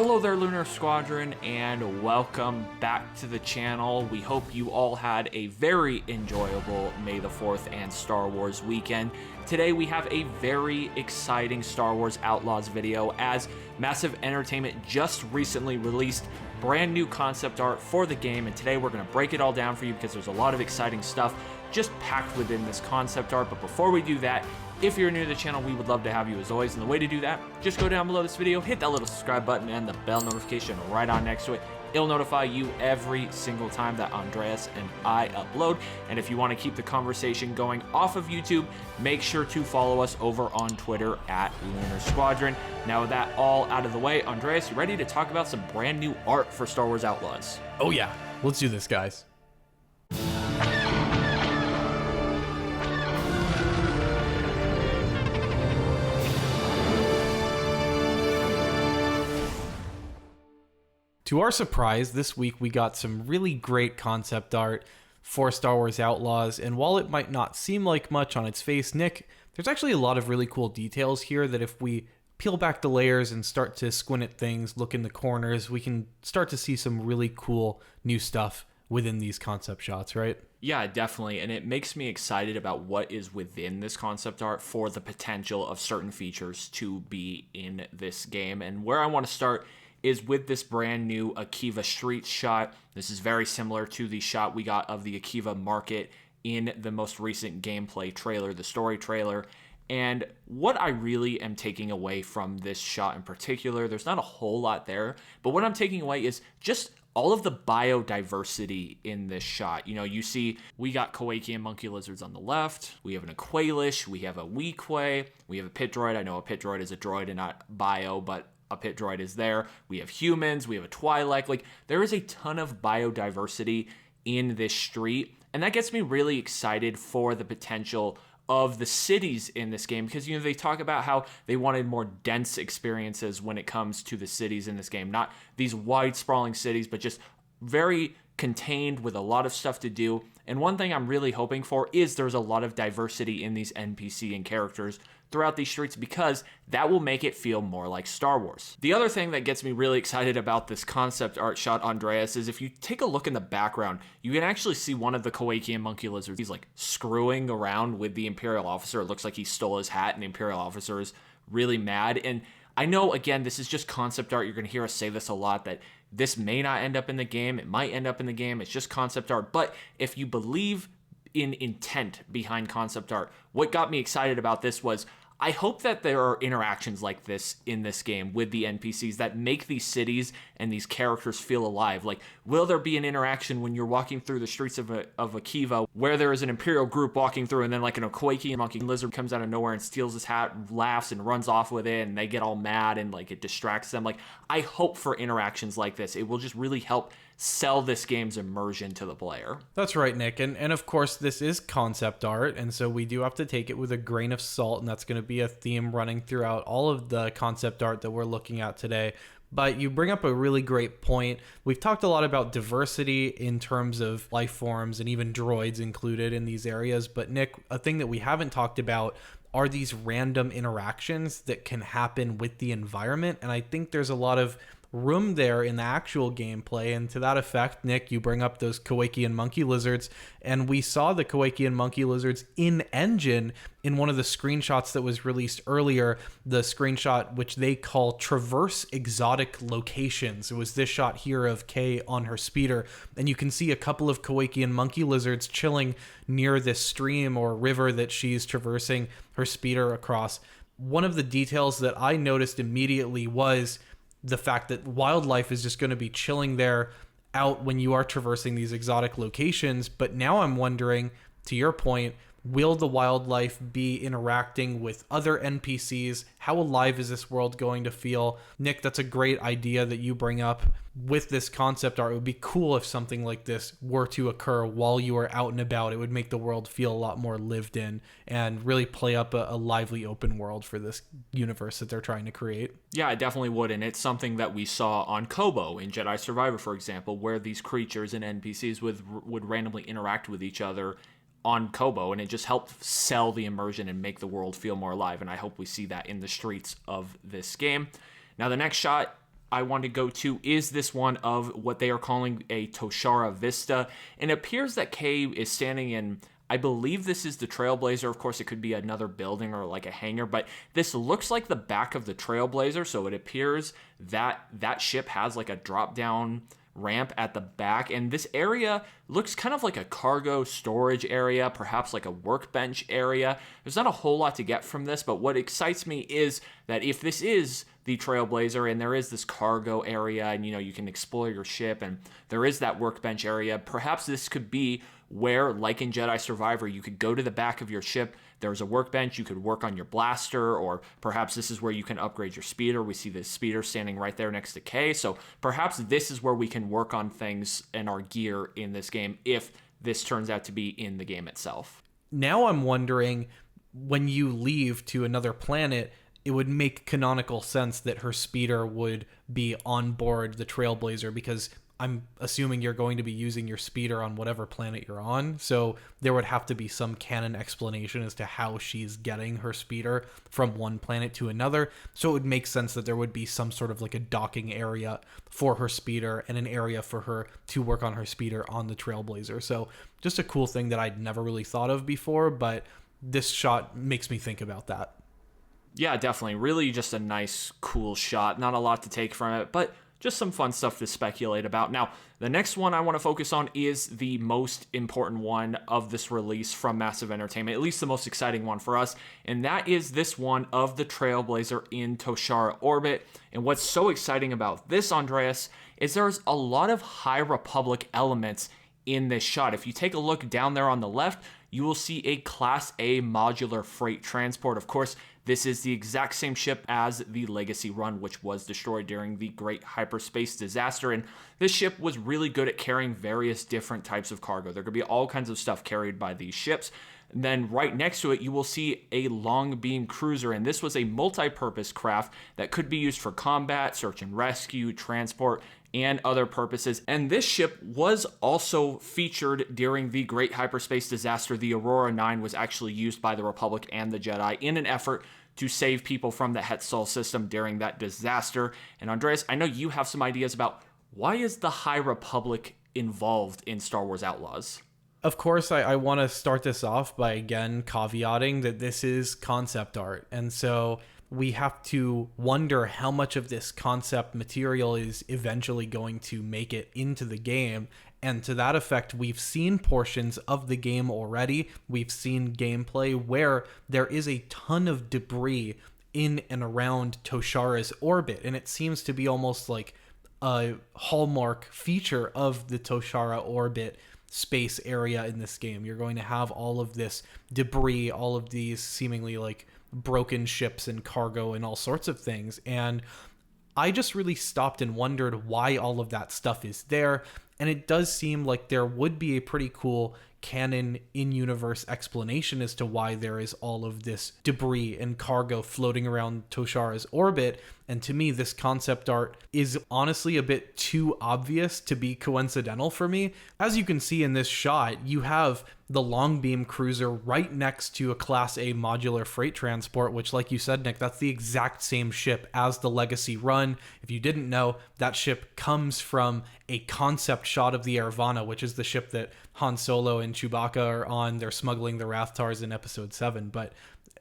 Hello there, Lunar Squadron, and welcome back to the channel. We hope you all had a very enjoyable May the 4th and Star Wars weekend. Today we have a very exciting Star Wars Outlaws video, as Massive Entertainment just recently released brand new concept art for the game, and today we're going to break it all down for you because there's a lot of exciting stuff just packed within this concept art. But before we do that, if you're new to the channel, we would love to have you as always, and the way to do that, just go down below this video, hit that little subscribe button and the bell notification right on next to it. It'll notify you every single time that Andreas and I upload. And if you want to keep the conversation going off of YouTube, make sure to follow us over on Twitter at Lunar Squadron. Now with that all out of the way, Andreas, you ready to talk about some brand new art for Star Wars Outlaws? Oh yeah, let's do this, guys. To our surprise, this week we got some really great concept art for Star Wars Outlaws, and while it might not seem like much on its face, Nick, there's actually a lot of really cool details here that if we peel back the layers and start to squint at things, look in the corners, we can start to see some really cool new stuff within these concept shots, right? Yeah, definitely, and it makes me excited about what is within this concept art for the potential of certain features to be in this game. And where I want to start is with this brand new Akiva Street shot. This is very similar to the shot we got of the Akiva Market in the most recent gameplay trailer, the story trailer. And what I really am taking away from this shot in particular, there's not a whole lot there, but what I'm taking away is just all of the biodiversity in this shot. You know, you see we got Kowakian monkey lizards on the left, we have an Aqualish, we have a Weequay, we have a pit droid. I know a pit droid is a droid and not bio, but a pit droid is there. We have humans, we have a Twi'lek. Like, there is a ton of biodiversity in this street, and that gets me really excited for the potential of the cities in this game, because, you know, they talk about how they wanted more dense experiences when it comes to the cities in this game. Not these wide sprawling cities, but just very contained with a lot of stuff to do. And one thing I'm really hoping for is there's a lot of diversity in these NPC and characters throughout these streets, because that will make it feel more like Star Wars. The other thing that gets me really excited about this concept art shot, Andreas, is if you take a look in the background, you can actually see one of the Kowakian monkey lizards. He's like screwing around with the Imperial officer. It looks like he stole his hat, and the Imperial officer is really mad. And I know, again, this is just concept art. You're going to hear us say this a lot, that this may not end up in the game. It might end up in the game. It's just concept art. But if you believe in intent behind concept art, what got me excited about this was I hope that there are interactions like this in this game with the NPCs that make these cities and these characters feel alive. Like, will there be an interaction when you're walking through the streets of Akiva where there is an Imperial group walking through, and then like an Kowakian monkey lizard comes out of nowhere and steals his hat, laughs and runs off with it, and they get all mad and like it distracts them. Like, I hope for interactions like this. It will just really help sell this game's immersion to the player. That's right, Nick. And of course, this is concept art, and so we do have to take it with a grain of salt, and that's going to be a theme running throughout all of the concept art that we're looking at today. But you bring up a really great point. We've talked a lot about diversity in terms of life forms and even droids included in these areas. But Nick, a thing that we haven't talked about are these random interactions that can happen with the environment. And I think there's a lot of room there in the actual gameplay. And to that effect, Nick, you bring up those Kowakian monkey lizards, and we saw the Kowakian monkey lizards in engine in one of the screenshots that was released earlier, the screenshot which they call traverse exotic locations. It was this shot here of Kay on her speeder, and you can see a couple of Kowakian monkey lizards chilling near this stream or river that she's traversing her speeder across. One of the details that I noticed immediately was the fact that wildlife is just going to be chilling there out when you are traversing these exotic locations. But now I'm wondering, to your point, will the wildlife be interacting with other NPCs? How alive is this world going to feel? Nick, that's a great idea that you bring up with this concept art. It would be cool if something like this were to occur while you are out and about. It would make the world feel a lot more lived in and really play up a lively open world for this universe that they're trying to create. Yeah, it definitely would, and it's something that we saw on Kobo in Jedi Survivor, for example, where these creatures and NPCs would randomly interact with each other on Kobo, and it just helped sell the immersion and make the world feel more alive, and I hope we see that in the streets of this game. Now, the next shot, I want to go to is this one of what they are calling a Toshara Vista. And it appears that Kay is standing in, I believe this is the Trailblazer. Of course, it could be another building or like a hangar, but this looks like the back of the Trailblazer. So it appears that that ship has like a drop down ramp at the back, and this area looks kind of like a cargo storage area, perhaps like a workbench area. There's not a whole lot to get from this, but what excites me is that if this is the Trailblazer and there is this cargo area and you can explore your ship and there is that workbench area, perhaps this could be where, like in Jedi Survivor, you could go to the back of your ship, there's a workbench, you could work on your blaster, or perhaps this is where you can upgrade your speeder. We see the speeder standing right there next to Kay, so perhaps this is where we can work on things and our gear in this game if this turns out to be in the game itself. Now I'm wondering, when you leave to another planet, it would make canonical sense that her speeder would be on board the Trailblazer, because I'm assuming you're going to be using your speeder on whatever planet you're on. So there would have to be some canon explanation as to how she's getting her speeder from one planet to another. So it would make sense that there would be some sort of like a docking area for her speeder and an area for her to work on her speeder on the Trailblazer. So just a cool thing that I'd never really thought of before, but this shot makes me think about that. Yeah, definitely. Really just a nice, cool shot. Not a lot to take from it, but just some fun stuff to speculate about. Now, the next one I want to focus on is the most important one of this release from Massive Entertainment, at least the most exciting one for us, and that is this one of the Trailblazer in Toshara orbit. And what's so exciting about this, Andreas, is there's a lot of High Republic elements in this shot. If you take a look down there on the left, you will see a Class A modular freight transport. Of course, this is the exact same ship as the Legacy Run, which was destroyed during the Great Hyperspace Disaster. And this ship was really good at carrying various different types of cargo. There could be all kinds of stuff carried by these ships. And then right next to it, you will see a long beam cruiser. And this was a multi-purpose craft that could be used for combat, search and rescue, transport, and other purposes. And this ship was also featured during the Great Hyperspace Disaster. The Aurora 9 was actually used by the Republic and the Jedi in an effort to save people from the Hetzal system during that disaster. And Andreas, I know you have some ideas about why is the High Republic involved in Star Wars Outlaws? Of course, I want to start this off by, again, caveating that this is concept art. And so we have to wonder how much of this concept material is eventually going to make it into the game. And to that effect, we've seen portions of the game already. We've seen gameplay where there is a ton of debris in and around Toshara's orbit. And it seems to be almost like a hallmark feature of the Toshara orbit space area in this game. You're going to have all of this debris, all of these seemingly like broken ships and cargo and all sorts of things. And I just really stopped and wondered why all of that stuff is there. And it does seem like there would be a pretty cool canon in-universe explanation as to why there is all of this debris and cargo floating around Toshara's orbit. And to me, this concept art is honestly a bit too obvious to be coincidental for me. As you can see in this shot, you have the long beam cruiser right next to a Class A modular freight transport, which, like you said, Nick, that's the exact same ship as the Legacy Run. If you didn't know, that ship comes from a concept shot of the Ervana, which is the ship that Han Solo and Chewbacca are on. They're smuggling the Rathtars in Episode 7, but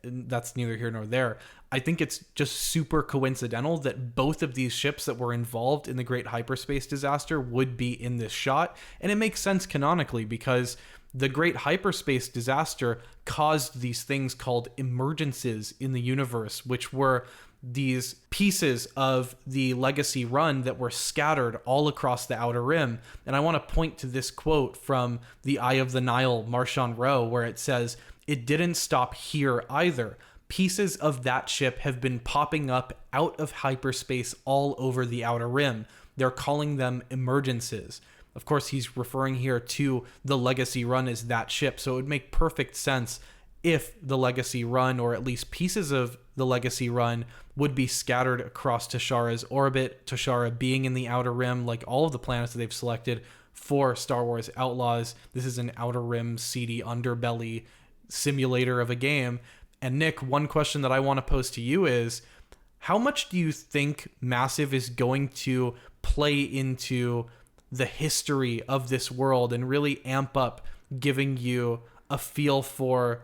that's neither here nor there. I think it's just super coincidental that both of these ships that were involved in the Great Hyperspace Disaster would be in this shot. And it makes sense canonically because the Great Hyperspace Disaster caused these things called emergences in the universe, which were these pieces of the Legacy Run that were scattered all across the Outer Rim. And I want to point to this quote from the Eye of the Nile, Marchand Rowe, where it says, "It didn't stop here either. Pieces of that ship have been popping up out of hyperspace all over the Outer Rim. They're calling them emergences." Of course, he's referring here to the Legacy Run as that ship, so it would make perfect sense if the Legacy Run, or at least pieces of the Legacy Run, would be scattered across Toshara's orbit, Toshara being in the Outer Rim, like all of the planets that they've selected for Star Wars Outlaws. This is an Outer Rim, seedy underbelly simulator of a game. And Nick, one question that I want to pose to you is, how much do you think Massive is going to play into the history of this world and really amp up giving you a feel for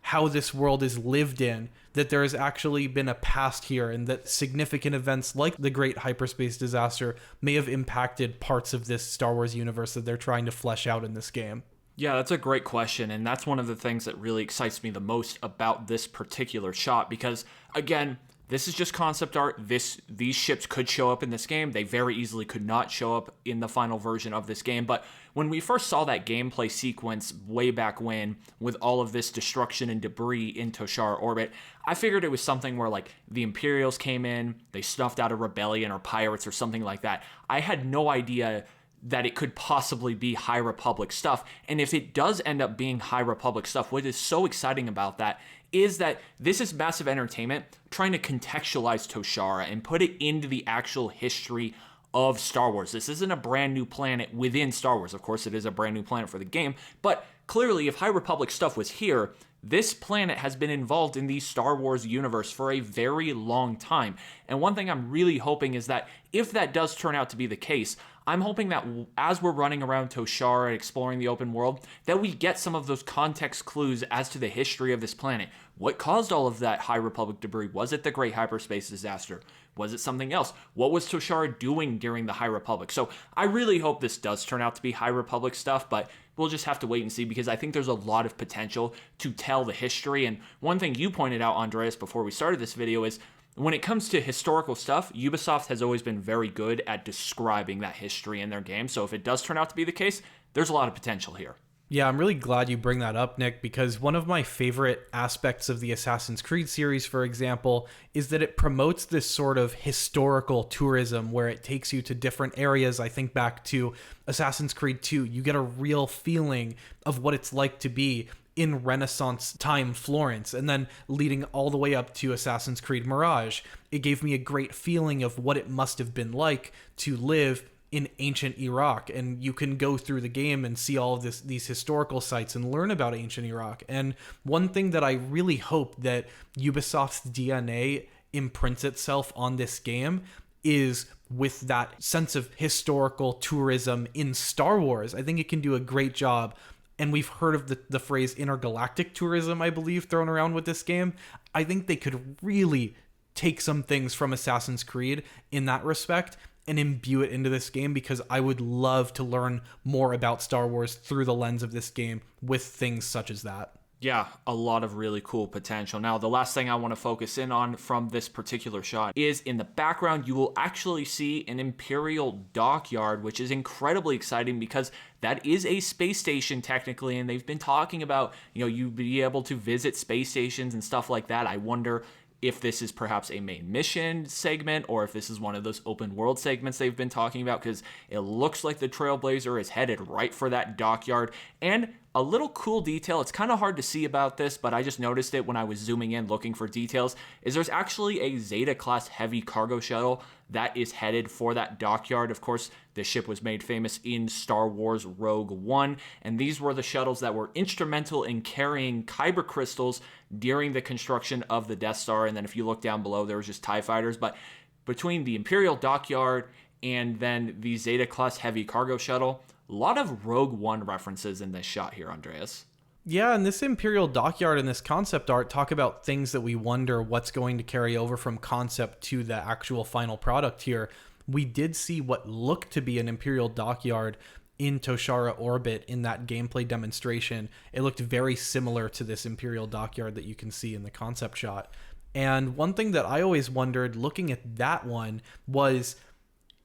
how this world is lived in, that there has actually been a past here, and that significant events like the Great Hyperspace Disaster may have impacted parts of this Star Wars universe that they're trying to flesh out in this game? Yeah, that's a great question, and that's one of the things that really excites me the most about this particular shot, because, again, this is just concept art. These ships could show up in this game. They very easily could not show up in the final version of this game. But when we first saw that gameplay sequence way back when, with all of this destruction and debris in Toshara orbit, I figured it was something where like the Imperials came in, they snuffed out a rebellion or pirates or something like that. I had no idea that it could possibly be High Republic stuff. And if it does end up being High Republic stuff, what is so exciting about that is that this is Massive Entertainment trying to contextualize Toshara and put it into the actual history of Star Wars. This isn't a brand new planet within Star Wars. Of course, it is a brand new planet for the game, but clearly if High Republic stuff was here, this planet has been involved in the Star Wars universe for a very long time. And one thing I'm really hoping is that if that does turn out to be the case, I'm hoping that as we're running around Toshara and exploring the open world, that we get some of those context clues as to the history of this planet. What caused all of that High Republic debris? Was it the Great Hyperspace Disaster? Was it something else? What was Toshara doing during the High Republic? So I really hope this does turn out to be High Republic stuff, but we'll just have to wait and see, because I think there's a lot of potential to tell the history. And one thing you pointed out, Andreas, before we started this video is, when it comes to historical stuff, Ubisoft has always been very good at describing that history in their game. So if it does turn out to be the case, there's a lot of potential here. Yeah, I'm really glad you bring that up, Nick, because one of my favorite aspects of the Assassin's Creed series, for example, is that it promotes this sort of historical tourism where it takes you to different areas. I think back to Assassin's Creed 2, you get a real feeling of what it's like to be in Renaissance time Florence, and then leading all the way up to Assassin's Creed Mirage. It gave me a great feeling of what it must have been like to live in ancient Iraq, and you can go through the game and see all of these historical sites and learn about ancient Iraq. And one thing that I really hope that Ubisoft's DNA imprints itself on this game is with that sense of historical tourism in Star Wars. I think it can do a great job. And we've heard of the phrase intergalactic tourism, I believe, thrown around with this game. I think they could really take some things from Assassin's Creed in that respect and imbue it into this game, because I would love to learn more about Star Wars through the lens of this game with things such as that. Yeah, a lot of really cool potential. Now, the last thing I want to focus in on from this particular shot is in the background, you will actually see an Imperial dockyard, which is incredibly exciting because that is a space station technically, and they've been talking about, you'd be able to visit space stations and stuff like that. I wonder if this is perhaps a main mission segment or if this is one of those open world segments they've been talking about, because it looks like the Trailblazer is headed right for that dockyard. And a little cool detail, it's kind of hard to see about this, but I just noticed it when I was zooming in looking for details, is there's actually a Zeta class heavy cargo shuttle that is headed for that dockyard. Of course, this ship was made famous in Star Wars Rogue One, and these were the shuttles that were instrumental in carrying kyber crystals during the construction of the Death Star. And then if you look down below, there was just TIE fighters. But between the Imperial dockyard and then the Zeta class heavy cargo shuttle, a lot of Rogue One references in this shot here, Andreas. Yeah, and this Imperial dockyard and this concept art talk about things that we wonder what's going to carry over from concept to the actual final product here. We did see what looked to be an Imperial dockyard in Toshara orbit in that gameplay demonstration. It looked very similar to this Imperial dockyard that you can see in the concept shot. And one thing that I always wondered looking at that one was,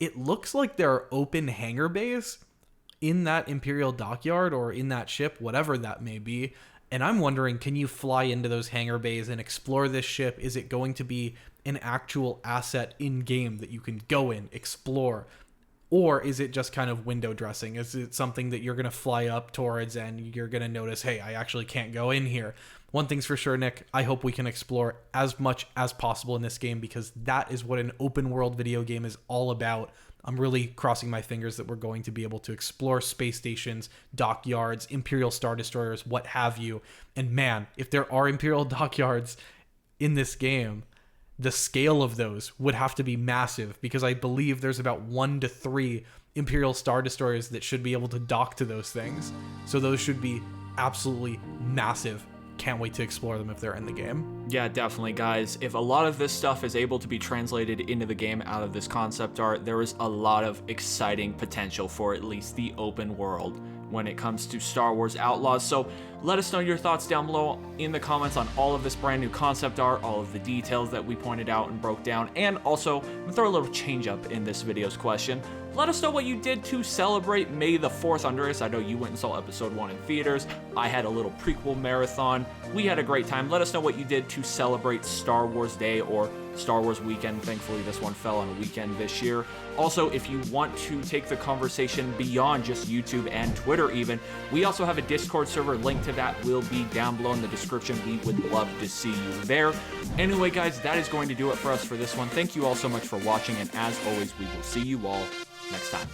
it looks like there are open hangar bays in that Imperial dockyard or in that ship, whatever that may be. And I'm wondering, can you fly into those hangar bays and explore this ship? Is it going to be an actual asset in game that you can go in, explore? Or is it just kind of window dressing? Is it something that you're going to fly up towards and you're going to notice, hey, I actually can't go in here? One thing's for sure, Nick, I hope we can explore as much as possible in this game, because that is what an open world video game is all about. I'm really crossing my fingers that we're going to be able to explore space stations, dockyards, Imperial Star Destroyers, what have you. And man, if there are Imperial dockyards in this game, the scale of those would have to be massive, because I believe there's about 1 to 3 Imperial Star Destroyers that should be able to dock to those things. So those should be absolutely massive. Can't wait to explore them if they're in the game. Yeah, definitely, guys. If a lot of this stuff is able to be translated into the game out of this concept art, there is a lot of exciting potential for at least the open world when it comes to Star Wars Outlaws. So let us know your thoughts down below in the comments on all of this brand new concept art, all of the details that we pointed out and broke down, and also throw a little change up in this video's question. Let us know what you did to celebrate May the 4th under us. I know you went and saw episode 1 in theaters. I had a little prequel marathon. We had a great time. Let us know what you did to celebrate Star Wars Day or Star Wars weekend. Thankfully, this one fell on a weekend this year. Also, if you want to take the conversation beyond just YouTube and Twitter even, we also have a Discord server. Link to that will be down below in the description. We would love to see you there. Anyway, guys, that is going to do it for us for this one. Thank you all so much for watching, and as always, we will see you all next time.